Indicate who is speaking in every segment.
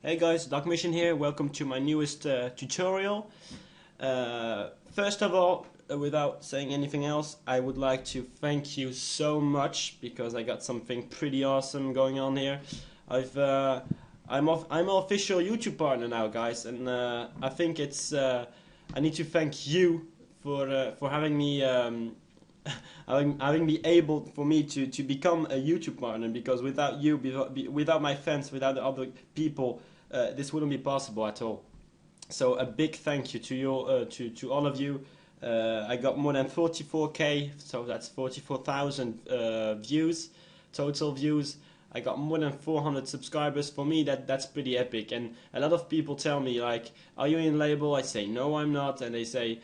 Speaker 1: Hey guys, Darkmission here. Welcome to my newest tutorial. First of all, without saying anything else, I would like to thank you so much because I got something pretty awesome going on here. I'm an official YouTube partner now, guys, and I think it's I need to thank you for having me having been able for me to become a YouTube partner, because without you, without my fans, without the other people, this wouldn't be possible at all. So a big thank you to you, to all of you. I got more than 44k, so that's 44,000 views, total views. I got more than 400 subscribers. For me, that's pretty epic. And a lot of people tell me, like, are you in label? I say no, I'm not. And they say,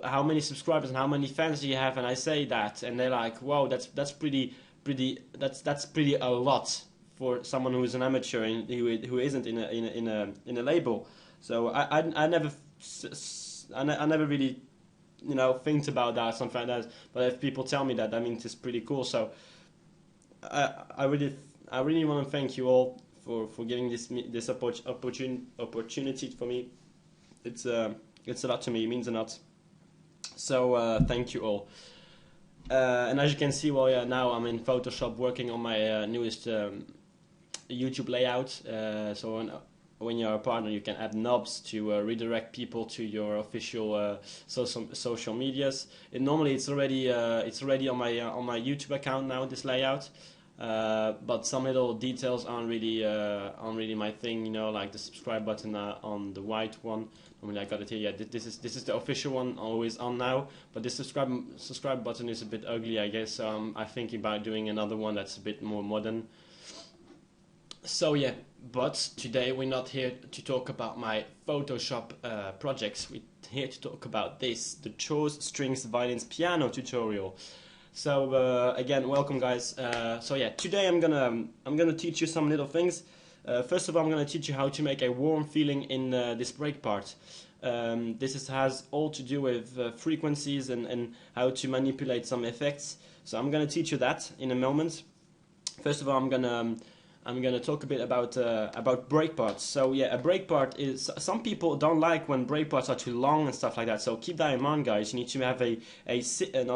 Speaker 1: how many subscribers and how many fans do you have? And I say that, and they're like, wow, that's pretty a lot for someone who is an amateur and who isn't in a label. So I never really, think about that, something like that. But if people tell me that, means it's pretty cool. So I really want to thank you all for giving this opportunity for me. It's a lot to me. It means a lot. So thank you all. And as you can see, well, yeah, now I'm in Photoshop working on my newest YouTube layout. So when you're a partner, you can add knobs to redirect people to your official social medias. Normally it's already on my YouTube account now, this layout. But some little details aren't really my thing, like the subscribe button on the white one. I mean, I got it here. Yeah, this is the official one, always on now. But this subscribe button is a bit ugly, I guess. I'm thinking about doing another one that's a bit more modern. So yeah, but today we're not here to talk about my Photoshop projects. We're here to talk about this, the chords, strings, violins, piano tutorial. So again, welcome guys. So yeah, today I'm gonna teach you some little things. First of all, I'm gonna teach you how to make a warm feeling in this break part. This has all to do with frequencies and how to manipulate some effects. So I'm gonna teach you that in a moment. First of all, I'm gonna talk a bit about break parts. So yeah, a break part is, some people don't like when break parts are too long and stuff like that. So keep that in mind, guys. You need to have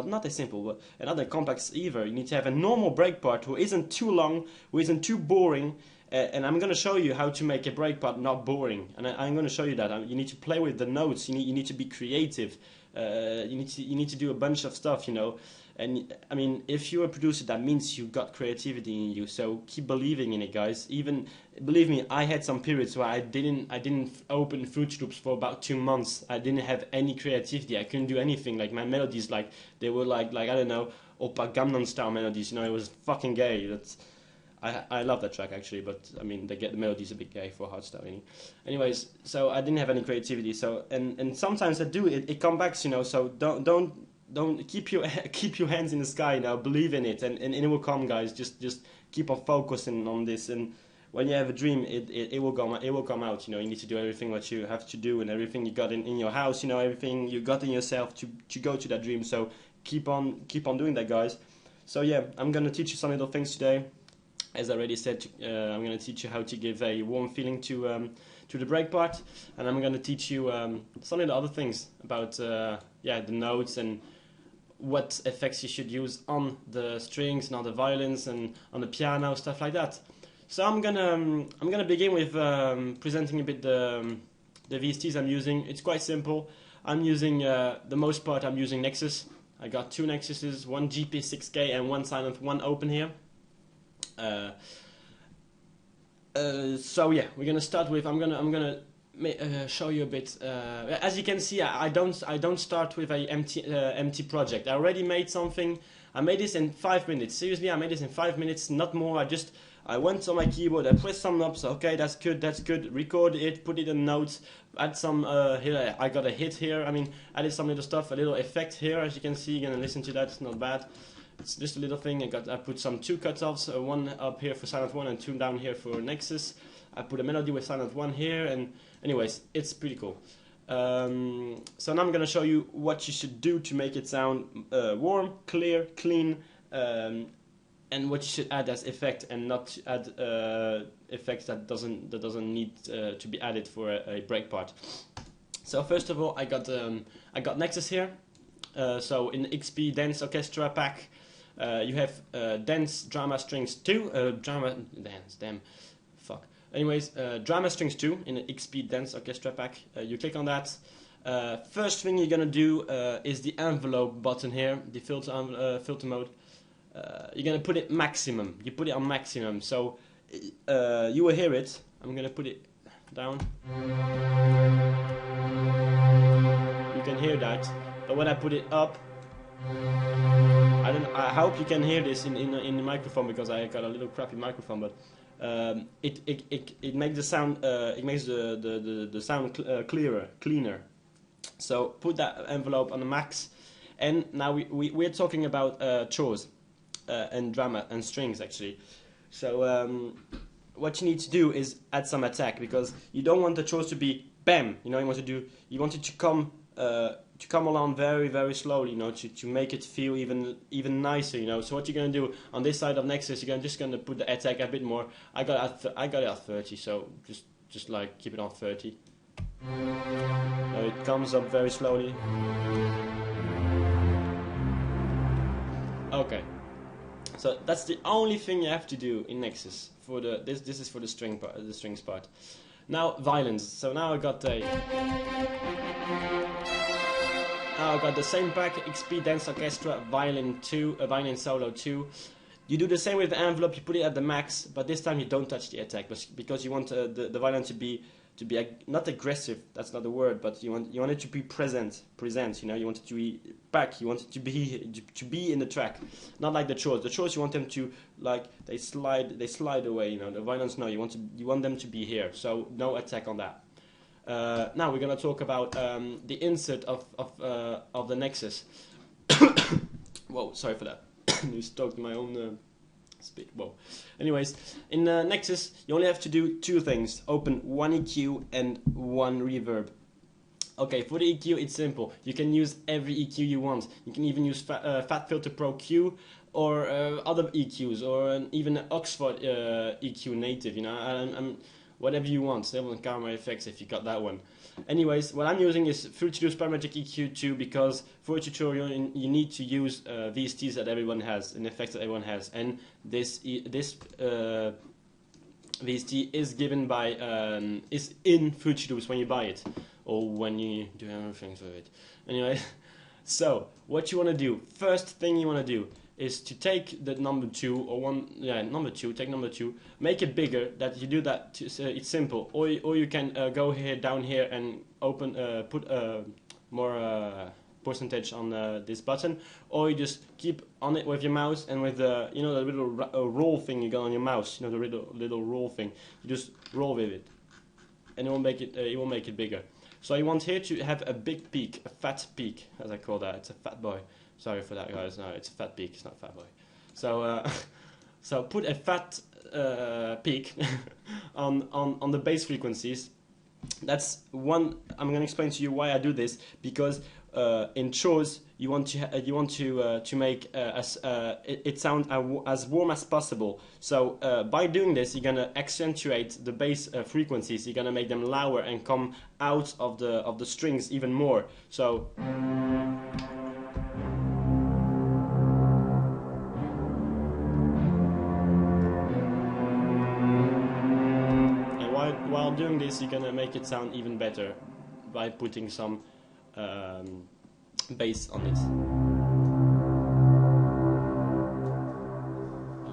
Speaker 1: not a simple, but another complex either. You need to have a normal break part who isn't too long, who isn't too boring. And I'm gonna show you how to make a break part not boring. And I'm gonna show you that. You need to play with the notes. You need to be creative. You need to do a bunch of stuff, And I mean, if you're a producer, that means you've got creativity in you. So keep believing in it, guys. Even believe me, I had some periods where I didn't open Fruit Loops for about 2 months. I didn't have any creativity. I couldn't do anything. Like my melodies, they were like I don't know, Oppa Gangnam Style melodies. It was fucking gay. I love that track actually, but I mean the melodies a bit gay for hardstyle. Anyways, so I didn't have any creativity. So and sometimes I do it comes back. So don't keep your hands in the sky now. Believe in it, and it will come, guys. Just keep on focusing on this, and when you have a dream, it will come out. You need to do everything what you have to do, and everything you got in your house. Everything you got in yourself to go to that dream. So keep on doing that, guys. So yeah, I'm gonna teach you some little things today. As I already said, I'm gonna teach you how to give a warm feeling to the break part, and I'm gonna teach you some of the other things about the notes and what effects you should use on the strings and on the violins and on the piano, stuff like that. So I'm gonna begin with presenting a bit the VSTs I'm using. It's quite simple. I'm using the most part. I'm using Nexus. I got 2 Nexuses, one GP6K and one Silent 1 open here. So yeah, we're gonna start with. I'm gonna show you a bit. As you can see, I don't start with a empty project. I already made something. I made this in 5 minutes. Seriously, I made this in 5 minutes, not more. I went on my keyboard, I pressed some knobs. Okay, that's good. Record it, put it in notes. Add some. Here I got a hit here. I mean, added some little stuff, a little effect here. As you can see, you're gonna listen to that. It's not bad. It's just a little thing. I put some 2 cutoffs, one up here for Silent 1 and 2 down here for Nexus. I put a melody with Silent 1 here, and anyways, it's pretty cool. So now I'm gonna show you what you should do to make it sound warm, clear, clean, and what you should add as effect, and not add effects that doesn't need to be added for a break part. So first of all, I got Nexus here. So in the XP Dance Orchestra pack, you have Dance Drama Strings 2, Anyways, Drama Strings 2 in the XP Dance Orchestra pack. You click on that. First thing you're gonna do is the envelope button here, the filter mode. You're gonna put it maximum. You put it on maximum, so you will hear it. I'm gonna put it down. You can hear that, but when I put it up, I hope you can hear this in the microphone, because I got a little crappy microphone, but it makes the sound the sound cleaner. So put that envelope on the max, and now we're talking about chords and drama and strings actually. So what you need to do is add some attack, because you don't want the chords to be bam. You know, you want it to come along very, very slowly, you know, to make it feel even nicer, you know. So what you're gonna do on this side of Nexus, you're just gonna put the attack a bit more. I got it at 30, so just like keep it on 30. So it comes up very slowly. Okay, so that's the only thing you have to do in Nexus for this is for the strings part. Now violins. So now I got the same pack, XP Dance Orchestra, Violin 2, Violin Solo 2. You do the same with the envelope, you put it at the max, but this time you don't touch the attack, because you want the violin to be not aggressive, that's not the word, but you want it to be present, you know, you want it to be back, you want it to be in the track, not like the chords. The chords you want them to, like, they slide away, you know. The violins, no, you want them to be here, so no attack on that. Now we're gonna talk about the insert of the Nexus. Whoa, sorry for that. You stoked my own speed. Whoa. Anyways, in Nexus you only have to do two things: open one EQ and one reverb. Okay, for the EQ it's simple. You can use every EQ you want. You can even use Fat Filter Pro Q, or other EQs, or even Oxford EQ native. You know, whatever you want, Stable and Camera Effects if you got that one. Anyways, what I'm using is Fruity Loops Parametric EQ2, because for a tutorial you need to use VSTs that everyone has, and effects that everyone has, and this VST is given by is in Fruity Loops when you buy it, or when you do everything with it. Anyway, so what you want to do, first thing you want to do is to take the number 2 or one, number 2. Take number 2, make it bigger. That you do that. It's simple. Or you can go here, down here, and open, put more percentage on this button. Or you just keep on it with your mouse, and with the the little roll thing you got on your mouse. You know, the little roll thing. You just roll with it, and it will make it bigger. So you want here to have a big peak, a fat peak, as I call that. It's a fat boy. Sorry for that, guys. No, it's a fat peak. It's not a fat boy. So, so put a fat peak on the bass frequencies. That's one. I'm going to explain to you why I do this, because in chords you want to make it sound as warm as possible. So by doing this, you're going to accentuate the bass frequencies. You're going to make them louder and come out of the strings even more. So. While doing this, you're gonna make it sound even better by putting some bass on it.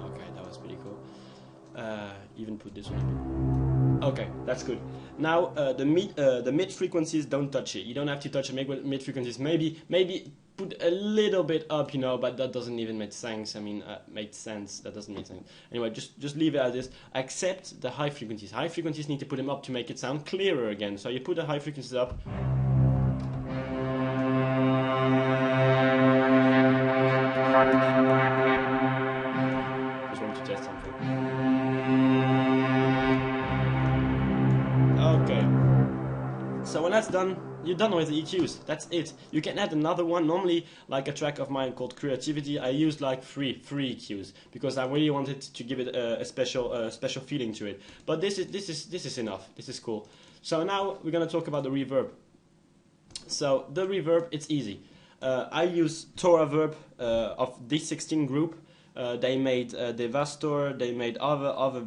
Speaker 1: Okay, that was pretty cool. Even put this one. Okay, that's good. Now the mid frequencies, don't touch it. You don't have to touch the mid frequencies. Maybe put a little bit up, but that doesn't even make sense. I mean, make sense. That doesn't make sense. Anyway, just leave it as is. Accept the high frequencies. High frequencies need to put them up to make it sound clearer again. So you put the high frequencies up. Just want to test something. Okay. So when that's done, you're done with the EQs. That's it. You can add another one. Normally, like a track of mine called Creativity, I used like three EQs because I really wanted to give it a special feeling to it. But this is enough. This is cool. So now we're gonna talk about the reverb. So the reverb, it's easy. I use Tora Verb of D16 group. They made Devastor. They made other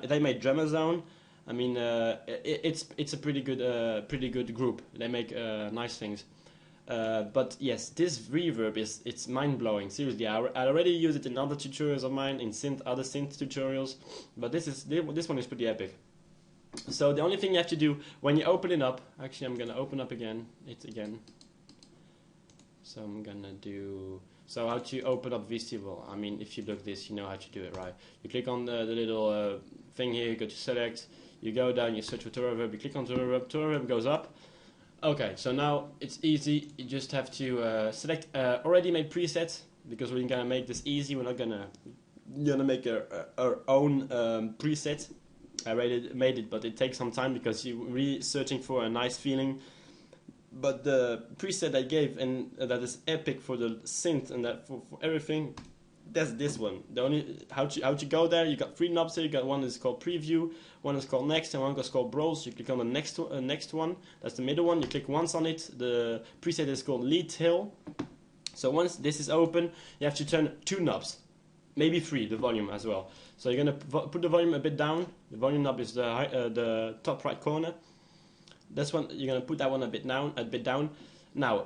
Speaker 1: they made Drummer Zone. I mean, it's a pretty good group. They make nice things. But yes, this reverb it's mind blowing. Seriously, I already use it in other tutorials of mine, in other synth tutorials. But this one is pretty epic. So the only thing you have to do when you open it up, actually I'm gonna open up again. So I'm gonna do. So how to open up VST? Well, I mean, if you look this, you know how to do it, right? You click on the little thing here. You go to select. You go down. You search for Tora Verb. You click on Tora Verb. Tora Verb goes up. Okay, so now it's easy. You just have to select already made presets because we're gonna make this easy. We're not gonna make our own preset. I already made it, but it takes some time because you're really searching for a nice feeling. But the preset I gave, and that is epic for the synth and that for everything, that's this one. The only how to go there, you got three knobs here. You got one is called Preview, one is called Next, and one is called Browse. You click on the next one. That's the middle one. You click once on it. The preset is called Lead Tail. So once this is open, you have to turn two knobs, maybe three, the volume as well. So you're gonna put the volume a bit down. The volume knob is the top right corner. This one, you're gonna put that one a bit down. Now,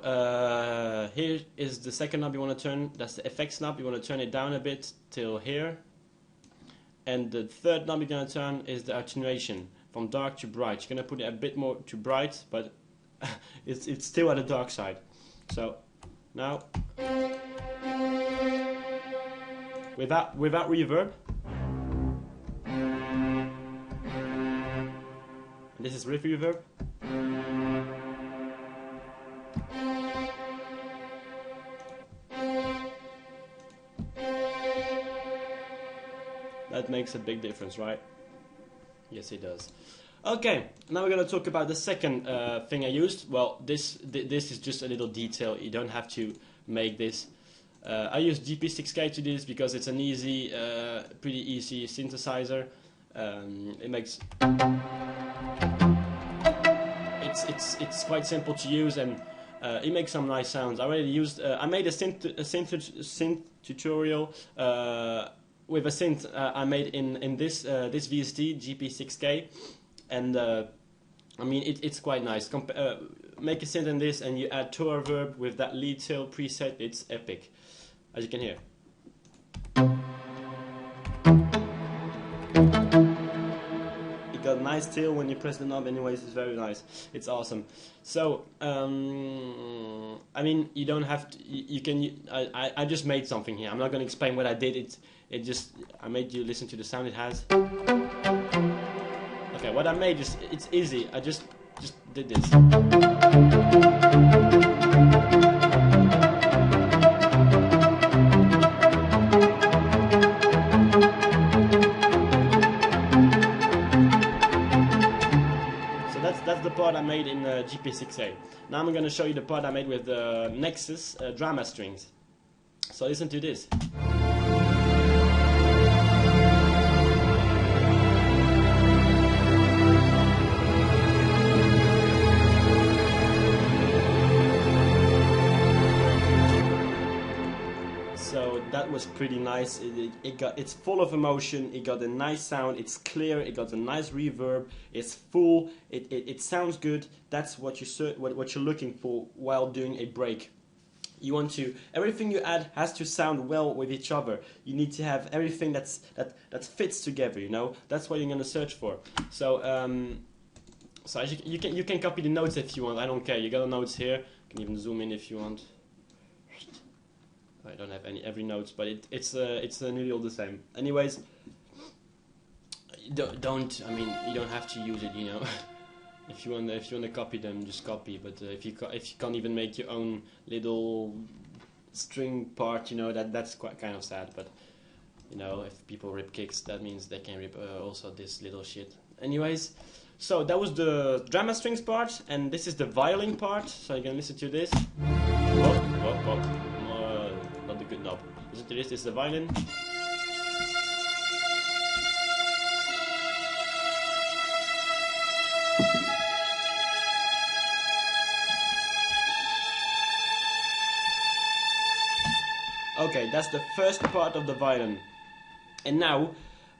Speaker 1: here is the second knob you want to turn. That's the effects knob. You want to turn it down a bit till here. And the third knob you're gonna turn is the attenuation from dark to bright. You're gonna put it a bit more to bright, but it's still at the dark side. So now, without reverb. And this is riff reverb. That makes a big difference, right? Yes, it does. Okay, now we're going to talk about the second thing I used. Well, this is just a little detail. You don't have to make this. I use GP6K to this because it's an easy, pretty easy synthesizer. It makes it's quite simple to use, and it makes some nice sounds. I already used. I made a synth tutorial with a synth I made in this VST GP6K, and I mean it's quite nice. Make a synth in this, and you add Tora Verb with that lead tail preset. It's epic, as you can hear. Got a nice tail when you press the knob. Anyways, it's very nice. It's awesome. So I mean, you don't have to. You can. I just made something here. I'm not going to explain what I did. I made you listen to the sound it has. Okay, what I made is it's easy. I just did this. That's the part I made in GP6A. Now I'm going to show you the part I made with the Nexus drama strings. So listen to this. So that was pretty nice. It's full of emotion. It got a nice sound. It's clear. It got a nice reverb. It's full. It sounds good. That's what you're looking for while doing a break. You want to everything you add has to sound well with each other. You need to have everything that fits together. You know, that's what you're gonna search for. So so you can copy the notes if you want. I don't care. You got the notes here. You can even zoom in if you want. I don't have every notes, but it's nearly all the same. Anyways, don't. I mean, you don't have to use it. You know, if you want to copy them, just copy. But if you can't even make your own little string part, you know, that's quite kind of sad. But you know, if people rip kicks, that means they can rip also this little shit. Anyways, So that was the drama strings part, and this is the violin part. So you can listen to this. Not the good knob. Listen to this. This is the violin. Okay, that's the first part of the violin. And now,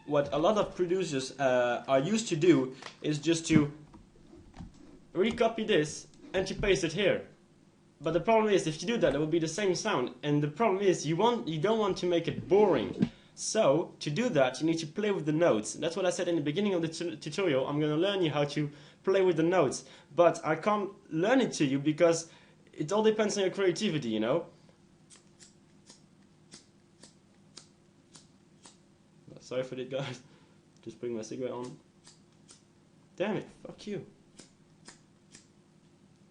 Speaker 1: what a lot of producers are used to do is just to recopy this and to paste it here. But the problem is, if you do that, it will be the same sound. And the problem is, you don't want to make it boring. So, to do that, you need to play with the notes. That's what I said in the beginning of the tutorial. I'm going to learn you how to play with the notes. But I can't learn it to you because it all depends on your creativity, you know? Sorry for that, guys. Just putting my cigarette on. Damn it, fuck you.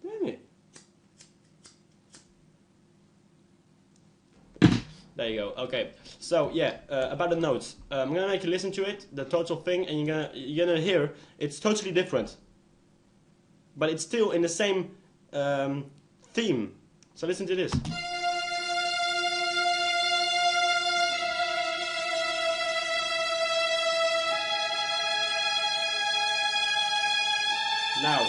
Speaker 1: Damn it. There you go. Okay. So yeah, about the notes. I'm gonna make you listen to it, the total thing, and you're gonna hear it's totally different. But it's still in the same theme. So listen to this. Now.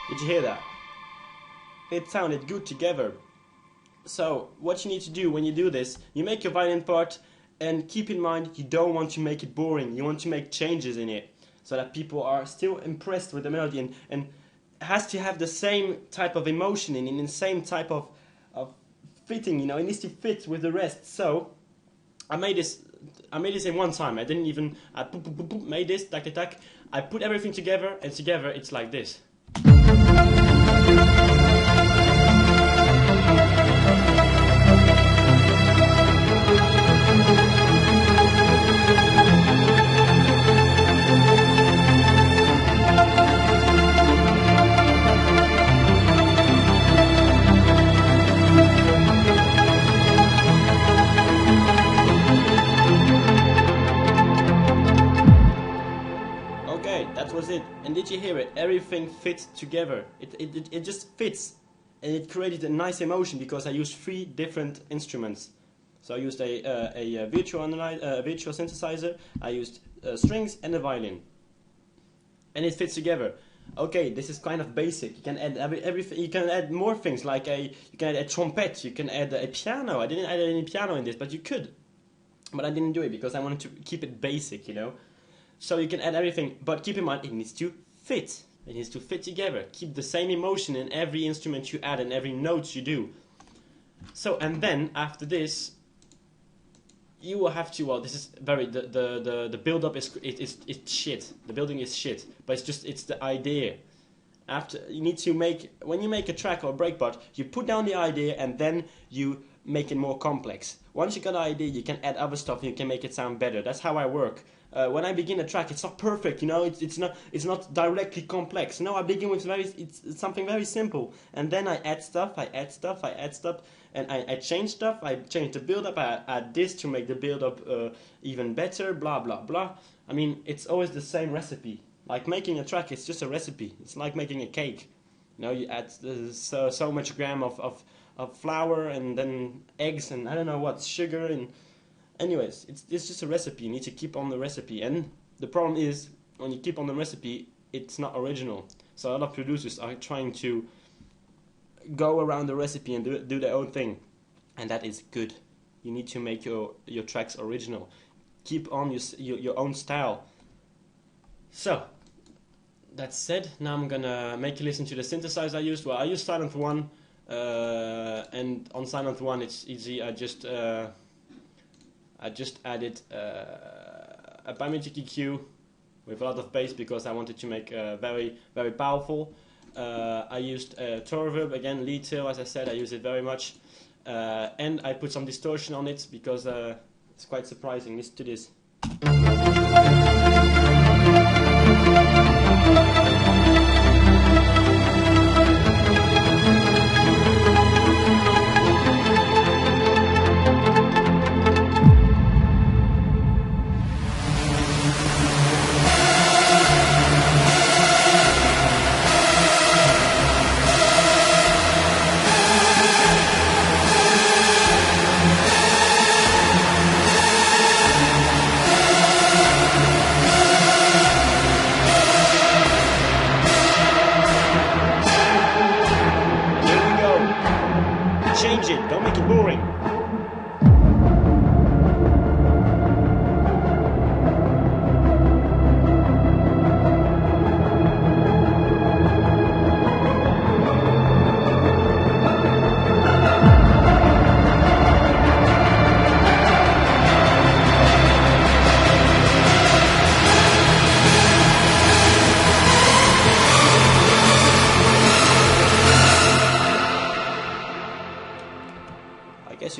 Speaker 1: Did you hear that? It sounded good together. So, what you need to do when you do this, you make your violin part, and keep in mind you don't want to make it boring. You want to make changes in it, so that people are still impressed with the melody, and it has to have the same type of emotion in the same type of fitting, you know, it needs to fit with the rest. So I made this in one time. I didn't even made this, tac tac tac. I put everything together, and together it's like this. That was it. And did you hear it? Everything fits together. It just fits, and it created a nice emotion because I used 3 different instruments. So I used a virtual synthesizer, I used strings and a violin, and it fits together. Okay, this is kind of basic. You can add everything. You can add more things like you can add a trumpet. You can add a piano. I didn't add any piano in this, but you could. But I didn't do it because I wanted to keep it basic, you know. So you can add everything, but keep in mind it needs to fit. It needs to fit together. Keep the same emotion in every instrument you add and every note you do. So, and then after this, you will have to. Well, this is very the build up is it's shit. The building is shit, but it's the idea. After you need to when you make a track or a break part, you put down the idea and then you make it more complex. Once you got an idea, you can add other stuff and you can make it sound better. That's how I work. When I begin a track, it's not perfect, you know. It's not directly complex. No, I begin with it's something very simple, and then I add stuff, and I change stuff. I change the build up. I add this to make the build up even better. Blah blah blah. I mean, it's always the same recipe. Like making a track, it's just a recipe. It's like making a cake. You know, you add so much gram of flour and then eggs and I don't know what, sugar and. Anyways, it's just a recipe. You need to keep on the recipe, and the problem is when you keep on the recipe, it's not original. So a lot of producers are trying to go around the recipe and do their own thing, and that is good. You need to make your tracks original. Keep on your own style. So that said, now I'm gonna make you listen to the synthesizer I used. Well, I used Silent One, and on Silent One it's easy. I just added a bimetric EQ with a lot of bass because I wanted to make very, very powerful. I used Torverb, again, lead tail, as I said, I use it very much. And I put some distortion on it because it's quite surprising. Listen to this.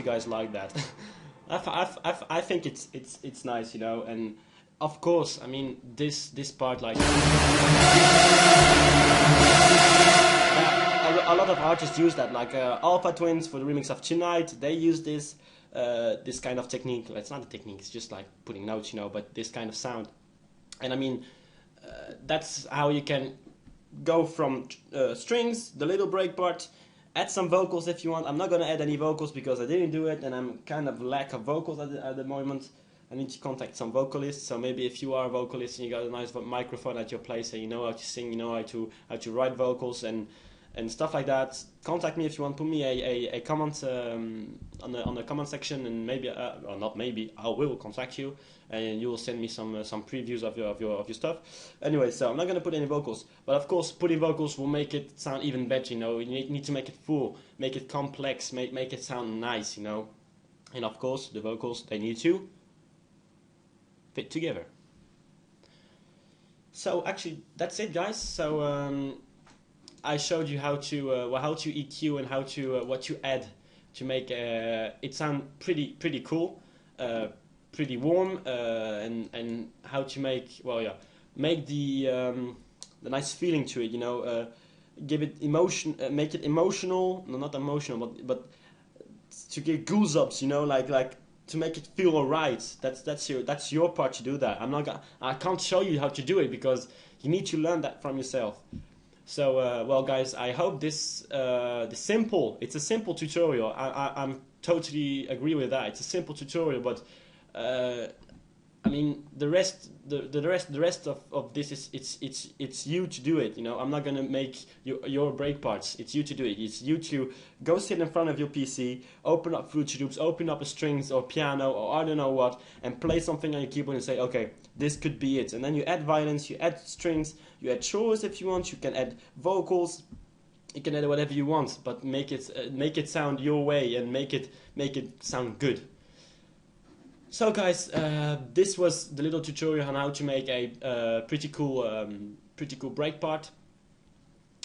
Speaker 1: you guys like that. I think it's nice, you know, and of course, I mean this part, like a lot of artists use that, like Alpha Twins for the remix of Tonight. They use this this kind of technique. It's not a technique; it's just like putting notes, you know. But this kind of sound, and I mean that's how you can go from strings, the little break part. Add some vocals if you want. I'm not gonna add any vocals because I didn't do it, and I'm kind of lack of vocals at the moment. I need to contact some vocalists. So maybe if you are a vocalist and you got a nice microphone at your place and you know how to sing, you know how to write vocals and stuff like that, contact me if you want. Put me a comment on the comment section, and maybe or not maybe I will contact you, and you will send me some previews of your stuff. Anyway, so I'm not gonna put any vocals, but of course putting vocals will make it sound even better. You know, you need to make it full, make it complex, make it sound nice. You know, and of course the vocals, they need to fit together. So actually that's it, guys. So I showed you how to EQ and how to what to add to make it sound pretty cool, pretty warm, and how to make the nice feeling to it. You know, give it emotion, make it emotional. No, not emotional, but to get goosebumps. You know, like to make it feel alright. That's your part to do that. I can't show you how to do it because you need to learn that from yourself. So, well, guys, I hope it's a simple tutorial. I'm totally agree with that. It's a simple tutorial, but I mean, the rest of this is it's you to do it. You know, I'm not gonna make your break parts. It's you to do it. It's you to go sit in front of your PC, open up Fruity Loops, open up a strings or piano or I don't know what, and play something on your keyboard and say, okay, this could be it. And then you add violins, you add strings, you add chorus if you want. You can add vocals. You can add whatever you want, but make it sound your way and make it sound good. So guys, this was the little tutorial on how to make a pretty cool break part,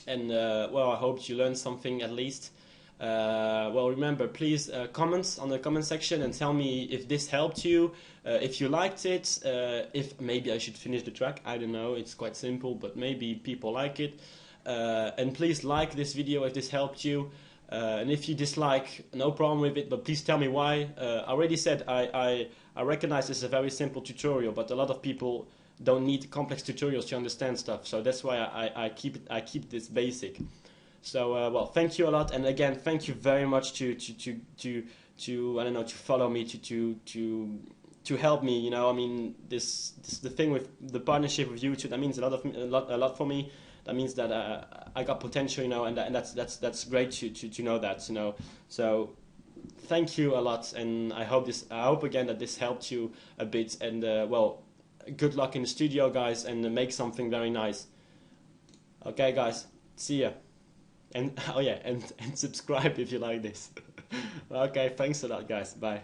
Speaker 1: and well, I hope you learned something at least. Well, remember, please comment on the comment section and tell me if this helped you, if you liked it, if maybe I should finish the track. I don't know, it's quite simple, but maybe people like it. And please like this video if this helped you. And if you dislike, no problem with it, but please tell me why. I already said I recognize this is a very simple tutorial, but a lot of people don't need complex tutorials to understand stuff. So that's why I keep this basic. So well, thank you a lot, and again, thank you very much to I don't know, to follow me, to help me. You know, I mean, this the thing with the partnership with YouTube. That means a lot for me. That means that I got potential, you know, and that's great to know that, you know. So thank you a lot, and I hope again that this helped you a bit. And well, good luck in the studio, guys, and make something very nice. Okay, guys, see ya. And oh yeah, and subscribe if you like this. Okay, thanks a lot, guys. Bye.